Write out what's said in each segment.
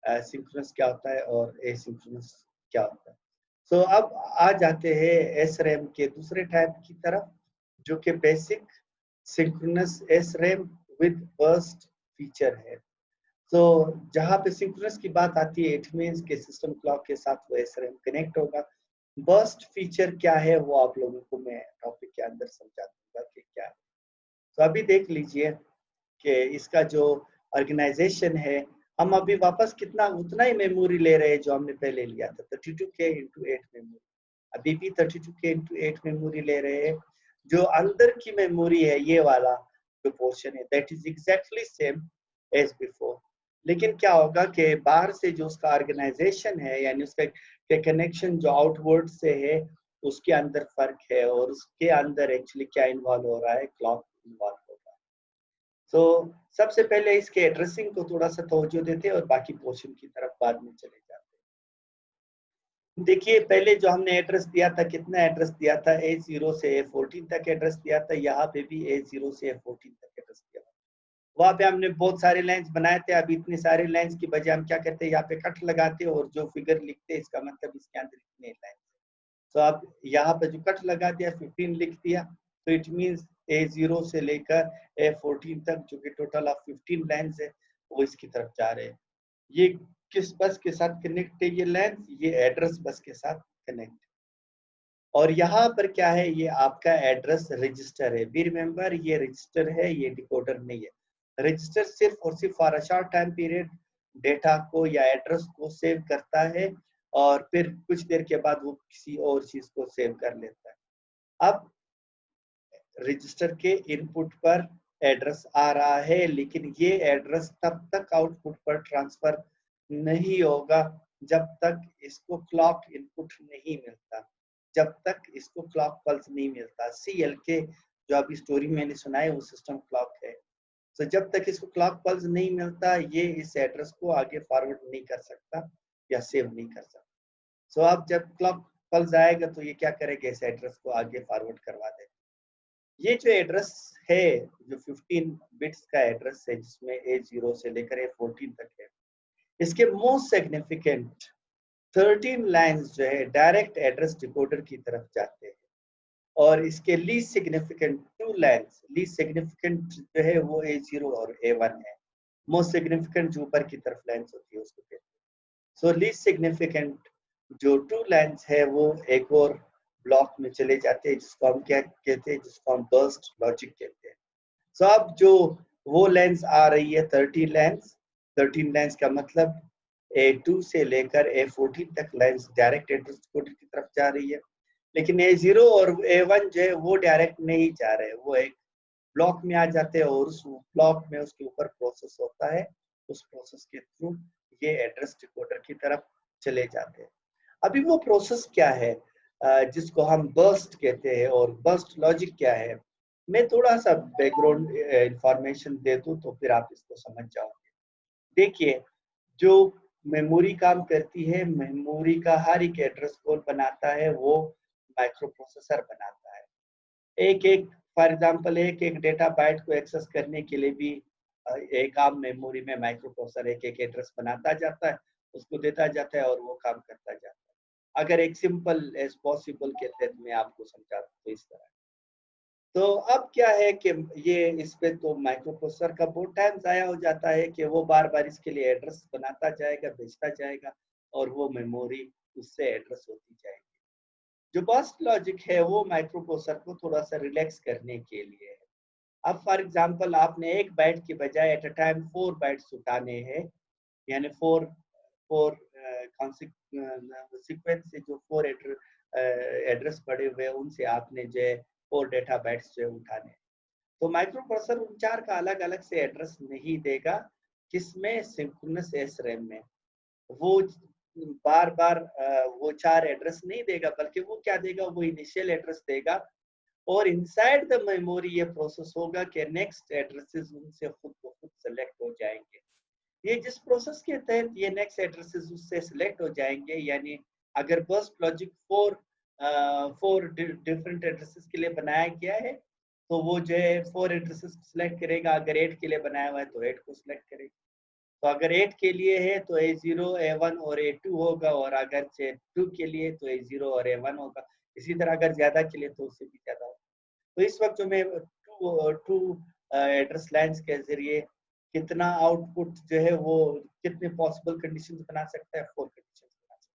Synchronous क्या होता है और एसिंक्रोनस क्या होता है। सो अब आ जाते हैं एसरैम के दूसरे टाइप की तरफ, जो कि basic synchronous SRAM with burst feature है। तो जहाँ पे सिंक्रोनस की बात आती है, इट मीन्स के सिस्टम क्लॉक के साथ वो एसरैम कनेक्ट होगा। बर्स्ट फीचर क्या है वो आप लोगों को मैं टॉपिक के अंदर समझा दूंगा कि क्या है। तो अभी देख लीजिए कि इसका जो ऑर्गेनाइजेशन है, हम अभी वापस कितना उतना ही मेमोरी ले रहे हैं जो हमने पहले लिया था, 32K इंटू 8 मेमोरी। अभी भी 32K इंटू 8 मेमोरी ले रहे हैं। जो अंदर की मेमोरी है, ये वाला जो पोर्शन है, that is exactly same as before. लेकिन क्या होगा कि बाहर से जो उसका ऑर्गेनाइजेशन है, यानी उसका के कनेक्शन जो आउटवर्ड से है, उसके अंदर फर्क है, और उसके अंदर एक्चुअली क्या इन्वॉल्व हो रहा है, क्लॉक इन्वॉल्व हो रहा है। तो सबसे पहले इसके एड्रेसिंग को थोड़ा सा तवज्जो देते हैं और बाकी पोर्शन की तरफ बाद में चले जाते हैं। देखिए, पहले जो हमने एड्रेस दिया था, कितना एड्रेस दिया था, A0 से A14 तक एड्रेस दिया था। यहाँ पे भी A0 से A14 तक एड्रेस दिया था। वहाँ पे हमने बहुत सारे लाइन्स बनाए थे। अब इतने सारे लाइन्स की बजाय हम क्या करते हैं, यहाँ पे कट लगाते हैं और जो फिगर लिखते हैं, इसका मतलब इसके अंदर इतने लाइन। तो अब यहाँ पे जो कट लगा दिया, 15 लिख दिया, तो इट मीन्स A0 से लेकर A14 तक, जो कि टोटल ऑफ 15 लाइन्स है, वो इसकी तरफ जा रहे हैं। ये किस बस के साथ कनेक्ट है, ये लाइन, ये एड्रेस बस के साथ कनेक्ट। और यहाँ पर क्या है, ये आपका एड्रेस रजिस्टर है। बी रिमेम्बर, ये रजिस्टर है, ये डिकोडर नहीं है। रजिस्टर सिर्फ और सिर्फ for a short time period data को या एड्रेस को सेव करता है, और फिर कुछ देर के बाद वो किसी और चीज को सेव कर लेता है। अब रजिस्टर के इनपुट पर एड्रेस आ रहा है, लेकिन ये एड्रेस तब तक आउटपुट पर ट्रांसफर नहीं होगा जब तक इसको क्लॉक इनपुट नहीं मिलता, जब तक इसको क्लॉक पल्स नहीं मिलता। CLK जो अभी स्टोरी मैंने सुनाई, वो सिस्टम क्लॉक है। तो जब तक इसको क्लॉक पल्स नहीं मिलता, ये इस एड्रेस को आगे फॉरवर्ड नहीं कर सकता या सेव नहीं कर सकता। सो अब जब क्लॉक पल्स आएगा तो ये क्या करेगा, इस एड्रेस को आगे फॉरवर्ड करवा देगा। ये जो एड्रेस है, जो 15 बिट्स का एड्रेस है, जिसमें A0 से लेकर A14 तक है, इसके मोस्ट सिग्निफिकेंट 13 लाइंस जो है डायरेक्ट एड्रेस डिकोडर की तरफ जाते हैं, और इसके least significant 2 lines, least significant जो है वो A0 और A1 है। मोस्ट सिग्निफिकेंट जो ऊपर की तरफ लाइंस होती है उसको कहते हैं। सो लीस्ट सिग्निफिकेंट जो 2 लाइंस है, वो एक और ब्लॉक में चले जाते हैं, जिसको हम क्या कहते हैं, जिसको हम बर्स्ट लॉजिक कहते हैं। सो अब जो वो लाइंस आ रही है, 13 लाइंस का मतलब A2 से लेकर A14 तक लाइंस डायरेक्ट एड्रेस कोड की तरफ जा रही है। लेकिन A0 और A1 जो है वो डायरेक्ट नहीं जा रहे, वो एक ब्लॉक में आ जाते हैं, और उस ब्लॉक में उसके ऊपर प्रोसेस होता है। उस प्रोसेस के थ्रू ये एड्रेस डिकोडर की तरफ चले जाते हैं। अभी वो प्रोसेस क्या है, जिसको हम बर्स्ट कहते हैं, और बर्स्ट लॉजिक क्या है, मैं थोड़ा सा बैकग्राउंड इंफॉर्मेशन दे दूं तो फिर आप इसको समझ जाओगे। देखिए, जो मेमोरी काम करती है, मेमोरी का हर एक एड्रेस कौन बनाता है, वो माइक्रो प्रोसेसर बनाता है। एक एक फॉर एग्जांपल एक एक डेटा बाइट को एक्सेस करने के लिए भी एक आम मेमोरी में माइक्रो प्रोसेसर एक एक एड्रेस बनाता जाता है, उसको देता जाता है और वो काम करता जाता है। अगर एक सिंपल एज पॉसिबल के तहत मैं आपको समझा दूं तो इस तरह। तो अब क्या है कि ये इस पे तो माइक्रो प्रोसेसर का बहुत टाइम ज़ाया हो जाता है कि वो बार-बार इसके लिए एड्रेस बनाता जाएगा, भेजता जाएगा, और वो मेमोरी उससे एड्रेस होती जाएगी। जो बर्स्ट लॉजिक है, वो माइक्रो प्रोसेसर को थोड़ा सा रिलैक्स करने के लिए है। अब फॉर एग्जांपल आपने एक बाइट के बजाय एट अ टाइम 4 बाइट्स उठाने हैं, यानी 4 4 सीक्वेंस से जो 4 एड्रेस पड़े हुए हैं, उनसे आपने जो है 4 डेटा बाइट्स जो है उठाने। तो माइक्रो प्रोसेसर उन 4 का अलग-अलग से एड्रेस नहीं देगा, किसमें, सिंक्रोनस SRAM में। वो बार-बार वो 4 एड्रेस नहीं देगा, बल्कि वो क्या देगा, वो इनिशियल एड्रेस देगा, और इनसाइड द मेमोरी ये प्रोसेस होगा कि नेक्स्ट एड्रेसेस उनसे खुद ब खुद सेलेक्ट हो जाएंगे। ये जिस प्रोसेस के तहत ये नेक्स्ट एड्रेसेस उससे सिलेक्ट हो जाएंगे, यानी अगर बर्स्ट लॉजिक 4 डिफरेंट एड्रेसेस के लिए बनाया गया है, तो वो जो है 4 एड्रेसेस सिलेक्ट करेगा। अगर 8 के लिए बनाया हुआ है तो 8 को सिलेक्ट करेगा। तो अगर 8 के लिए है तो A0, A1 और A2 होगा, और अगर 2 के लिए तो A0 और A1 होगा। इसी तरह अगर ज्यादा के लिए तो उससे भी ज्यादा होगा। तो इस वक्त जो मैं टू एड्रेस लाइन्स के जरिए कितना आउटपुट जो है वो कितने पॉसिबल कंडीशंस बना सकता है, 4 कंडीशंस बना सकता है।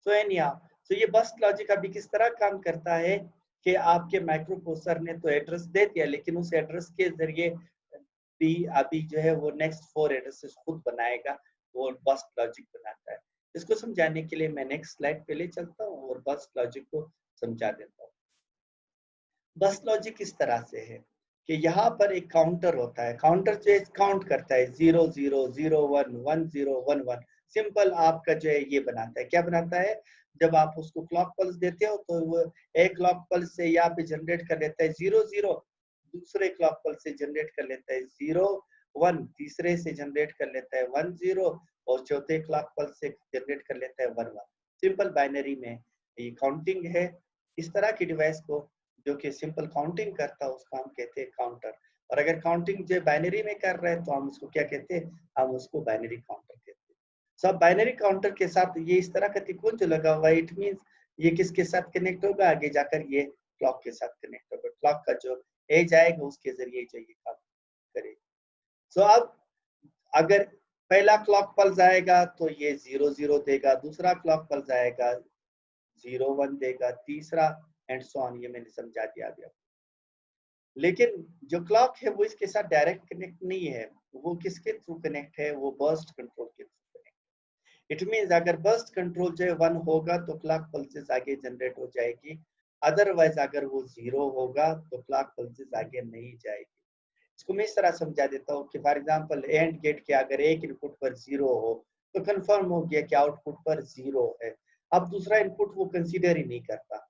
सो एनीहाउ, तो ये बस्ट लॉजिक अभी किस तरह काम करता है कि आपके माइक्रो प्रोसेसर ने तो एड्रेस दे दिया, लेकिन उस एड्रेस के जरिए भी अभी जो है वो नेक्स्ट 4 एड्रेसेस खुद बनाएगा, वो बस्ट लॉजिक बनाता है। इसको समझाने के लिए मैं नेक्स्ट स्लाइड पे ले चलता हूँ और बस्ट लॉजिक को समझा देता हूँ। बस लॉजिक इस तरह से है कि यहाँ पर एक काउंटर होता है, काउंटर जो काउंट करता है 0 0 0 1 1 0 1 1। सिंपल आपका जो है ये बनाता है, क्या बनाता है, जब आप उसको क्लॉक पल्स देते हो तो वो एक क्लॉक पल्स से यहाँ पे जनरेट कर लेता है 0 0, दूसरे क्लॉक पल्स से जनरेट कर लेता है 0 1, तीसरे से जनरेट कर लेता है 1 0, और चौथे क्लॉक पल्स से जनरेट कर लेता है 1 1। सिंपल बाइनरी में ये काउंटिंग है। इस तरह की डिवाइस को जो कि सिंपल काउंटिंग करता है उसको हम कहते हैं काउंटर। और अगर काउंटिंग जो बाइनरी में कर रहे हैं तो हम उसको क्या कहते हैं, हम उसको बाइनरी काउंटर कहते हैं। सब बाइनरी काउंटर के साथ ये इस तरह का त्रिकोण जो लगा हुआ है, इट मींस ये किसके साथ कनेक्ट होगा, आगे जाकर ये क्लॉक के साथ कनेक्ट होगा। क्लॉक का जो एज आएगा उसके जरिए जो ये काम करेगा। सो अब अगर पहला क्लॉक पल्स आएगा तो ये 0 0 देगा, दूसरा क्लॉक पल्स आएगा 0 1 देगा, तीसरा एंड सो ऑन। ये मैंने समझा दिया अभी आपको। लेकिन जो क्लॉक है वो इसके साथ डायरेक्ट कनेक्ट नहीं है, वो किसके थ्रू कनेक्ट है, वो बर्स्ट कंट्रोल के थ्रू कनेक्ट। इट मींस अगर बर्स्ट कंट्रोल जो है 1 होगा तो क्लॉक पल्सेस आगे जनरेट हो जाएगी, अदरवाइज अगर वो 0 होगा तो क्लॉक पल्सेस आगे नहीं जाएगी। इसको मैं इस तरह समझा देता हूँ कि फॉर एग्जांपल एंड गेट के अगर एक इनपुट पर 0 हो तो कंफर्म हो गया कि आउटपुट पर 0 है। अब दूसरा इनपुट वो कंसीडर ही नहीं करता।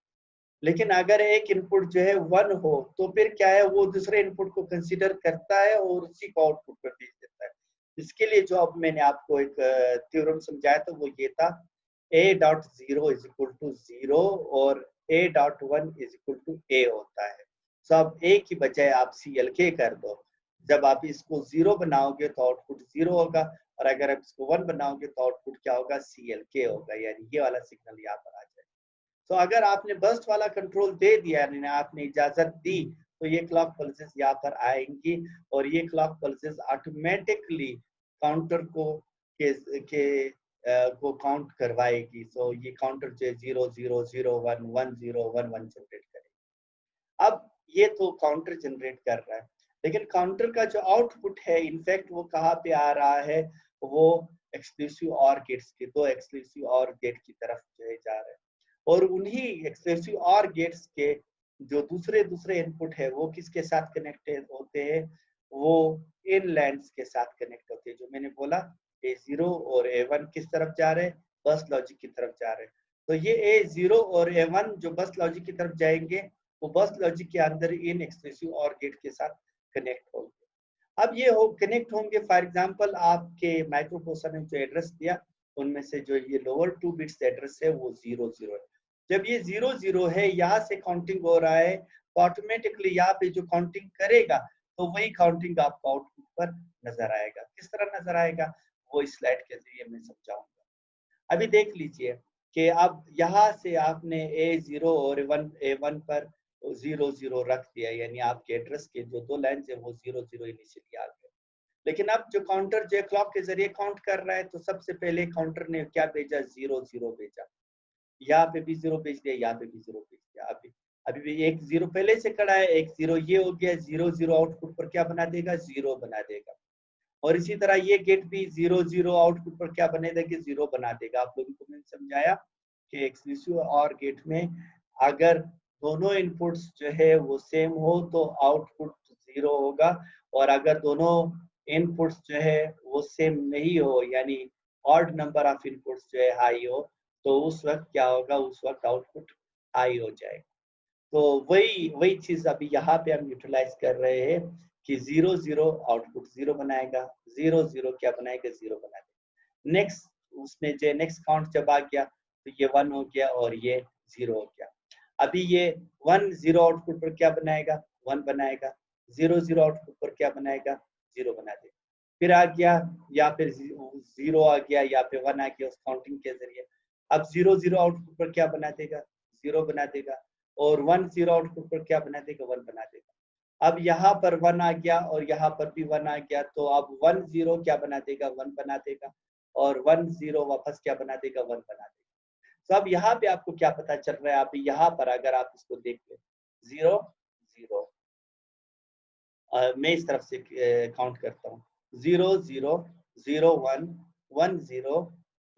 लेकिन अगर एक इनपुट जो है 1 हो तो फिर क्या है, वो दूसरे इनपुट को कंसीडर करता है और उसी को आउटपुट पर भेज देता है। इसके लिए जो अब मैंने आपको एक थ्योरम समझाया था वो ये था, a.0 इज इक्वल टू 0 और a.1 is equal to a होता है। तो अब a की बजाय आप CLK कर दो। जब आप इसको 0 बनाओगे तो आउटपुट 0 होगा, और अगर आप इसको 1 बनाओगे तो आउटपुट क्या होगा, CLK होगा, यानी ये वाला सिग्नल यहाँ पर आ जाएगा। तो अगर आपने बर्स्ट वाला कंट्रोल दे दिया, यानी आपने इजाजत दी, तो ये क्लॉक पल्सेस यहाँ पर आएंगी और ये क्लॉक पल्सेस ऑटोमेटिकली काउंटर को काउंट करवाएगी। तो ये काउंटर जो 0 0 0 1 1 0 1 1 जनरेट करेगी। अब ये तो काउंटर जनरेट कर रहा है, लेकिन काउंटर का जो आउटपुट है इनफैक्ट वो कहाँ पे आ रहा है, वो एक्सक्लूसिव ऑर गेट्स के, दो एक्सक्लूसिव ऑर गेट की तरफ जो है जा रहा है। और उन्हीं एक्सक्लूसिव ऑर गेट्स के जो दूसरे इनपुट है वो किसके साथ कनेक्टेड होते हैं, वो इन लैंड्स के साथ कनेक्ट होते हैं। जो मैंने बोला A0 और A1 किस तरफ जा रहे हैं, बस लॉजिक की तरफ जा रहे हैं। तो ये A0 और A1 जो बस लॉजिक की तरफ जाएंगे वो बस लॉजिक के अंदर इन एक्सक्लूसिव ऑर गेट के साथ कनेक्ट होंगे। अब ये हो कनेक्ट होंगे, फॉर एग्जांपल आपके माइक्रो प्रोसेसर ने जो एड्रेस दिया उनमें से जो ये लोअर 2 बिट्स एड्रेस है वो 0 0 है। जब ये 0 0 है, यहाँ से काउंटिंग हो रहा है, तो ऑटोमेटिकली यहाँ पे जो काउंटिंग करेगा तो वही काउंटिंग आपको आउटपुट पर नजर आएगा। किस तरह नजर आएगा वो इस स्लाइड के जरिए मैं समझाऊंगा। अभी देख लीजिए कि अब यहाँ से आपने A0 और A1 पर 0 0 रख दिया, यानी आपके एड्रेस के जो दो लाइन है वो 0 0 इनिशियली आ गए। लेकिन अब जो काउंटर जो क्लॉक के जरिए काउंट कर रहा है, तो सबसे पहले काउंटर ने क्या भेजा, 0 0 भेजा। यहाँ पे भी 0 भेज दिया, यहाँ पे भी 0 भेज दिया। अभी भी एक 0 पहले से खड़ा है, एक 0 ये हो गया, 0 0 आउटपुट पर क्या बना देगा, 0 बना देगा। और इसी तरह ये गेट भी 0 0 आउटपुट पर क्या बने देगा, 0 बना देगा। आप लोगों को मैंने समझाया कि एक्सक्लूसिव और गेट में अगर दोनों इनपुट्स जो है वो सेम हो तो आउटपुट 0 होगा, और अगर दोनों इनपुट्स जो है वो सेम नहीं हो, यानी ऑड नंबर ऑफ इनपुट्स जो है हाई हो, तो उस वक्त क्या होगा, उस वक्त आउटपुट हाई हो जाएगा। तो वही चीज अभी यहाँ पे हम यूटिलाइज कर रहे हैं कि 0 0 आउटपुट 0 बनाएगा, 0 0 क्या बनाएगा, 0 बनाएगा। नेक्स्ट उसने जो नेक्स्ट काउंट जब आ गया तो ये 1 हो गया और ये 0 हो गया। अभी ये 1 0 आउटपुट पर क्या बनाएगा, 1 बनाएगा, 0 0 आउटपुट पर क्या बनाएगा, 0 बना देगा। फिर आ गया, या फिर 0 आ गया, या फिर 1 आ गया उस काउंटिंग के जरिए। अब 0 0 आउटपुट पर क्या बना देगा, 0 बना देगा, और 1 0 आउटपुट पर क्या बना देगा, 1 बना देगा। अब यहाँ पर 1 आ गया और यहाँ पर भी 1 आ गया, तो अब 1 0 क्या बना देगा, 1 बना देगा, और 1 0 वापस क्या बना देगा, 1 बना देगा। तो अब यहाँ पे आपको क्या पता चल रहा है, आप यहाँ पर अगर आप इसको देख ले, 0 0, मैं इस तरफ से काउंट करता हूँ, 0 0 0 1 1 0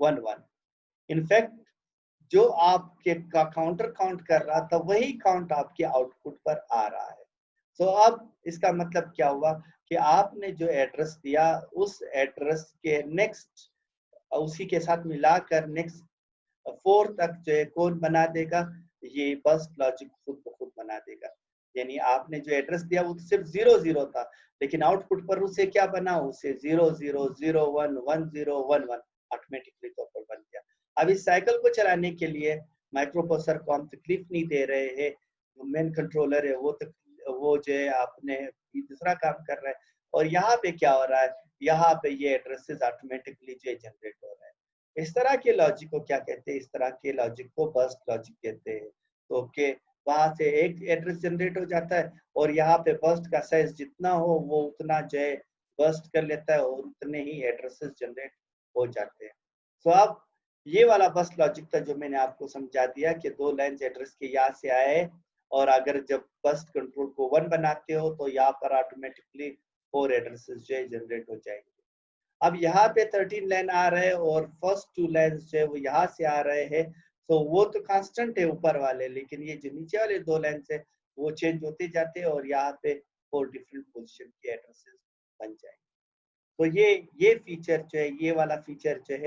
1 1। इनफैक्ट जो आपके का काउंटर काउंट कर रहा था वही काउंट आपके आउटपुट पर आ रहा है। तो अब इसका मतलब क्या हुआ कि आपने जो एड्रेस दिया उस एड्रेस के नेक्स्ट, उसी के साथ मिलाकर नेक्स्ट 4 तक जो है कौन बना देगा, ये बस्ट लॉजिक खुद ब खुद बना देगा। यानी आपने जो एड्रेस दिया वो तो सिर्फ 0 0 था, लेकिन आउटपुट पर उसे क्या बना, उसे 0 0 0 1 1 0 1 1 ऑटोमेटिकली तौर पर बन गया। अब इस साइकिल को चलाने के लिए माइक्रो प्रोसेसर को हम तकलीफ नहीं दे रहे हैं, मेन कंट्रोलर है वो जो है आपने दूसरा काम कर रहा है, और यहाँ पे क्या हो रहा है, यहाँ पे ये एड्रेसेस ऑटोमेटिकली जो जनरेट हो रहा है। इस तरह के लॉजिक को क्या कहते हैं, इस तरह के लॉजिक को बर्स्ट लॉजिक कहते हैं। तो के वहां से एक एड्रेस जनरेट हो जाता है, और यहाँ पे बर्स्ट का साइज जितना हो वो उतना जो है बर्स्ट कर लेता है, और उतने ही एड्रेसेस जनरेट हो जाते हैं। तो अब ये वाला बर्स्ट लॉजिक था जो मैंने आपको समझा दिया कि 2 लाइन्स एड्रेस के यहाँ से आए, और अगर जब बर्स्ट कंट्रोल को 1 बनाते हो तो यहाँ पर ऑटोमेटिकली 4 एड्रेसेस जो है जनरेट हो जाएंगे। अब यहाँ पे 13 लाइन आ रहे हैं और फर्स्ट 2 लाइन्स जो है वो यहाँ से आ रहे हैं, तो वो तो कांस्टेंट है ऊपर वाले, लेकिन ये जो नीचे वाले 2 लाइन्स है वो चेंज होते जाते हैं, और यहाँ पे 4 डिफरेंट पोजीशन के एड्रेसेस बन जाएंगे। तो ये फीचर जो है, ये वाला फीचर जो है